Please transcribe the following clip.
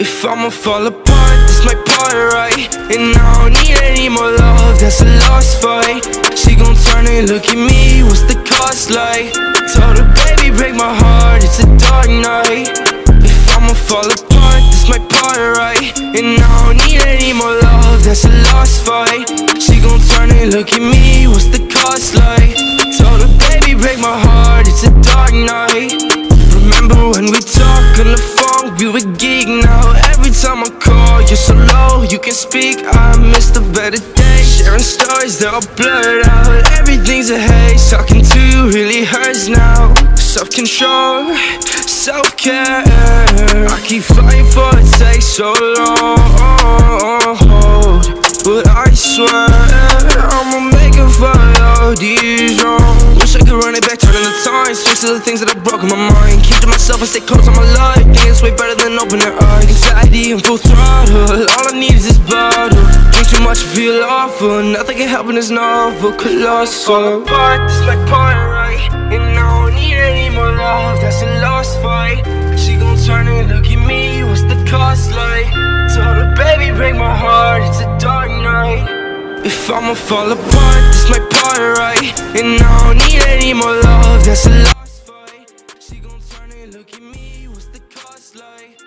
If I'ma fall apart, this my part, right? And I don't need any more love, that's a lost fight. She gon' turn and look at me, what's the cost like? Told her, baby, break my heart, it's a dark night. If I'ma fall apart, this my part, right? And I don't need any more love, that's a lost fight. She gon' turn and look at me, what's the cost like? Told her, baby, break my heart, it's a dark night. Remember when we talked on the phone, we were geek. Now every time I call, you're so low, you can speak. I miss the better days, sharing stories, they're all blurred out. Everything's a haze, talking to you really hurts now. Self-control, self-care, I keep fighting for it, takes so long. But I swear, I'ma make it for all these wrongs. Wish I could run it back, turning the time, switch to the things that I broke in my mind. Keep to myself and stay close on my life. Think it's way better than open their eyes. Anxiety and full throttle, all I need is this bottle. Drink too much, feel awful, nothing can help in this novel. Colossal. Fall apart, this my part, right? And I don't need any more love, that's a lost fight. She gon' turn and look at me, what's the cost like? Told her, baby, break my heart, it's a dark night. If I'ma fall apart, this my part, right? And I don't need any more love, that's a lost fight. She gon' turn and look at me, what's the cost like?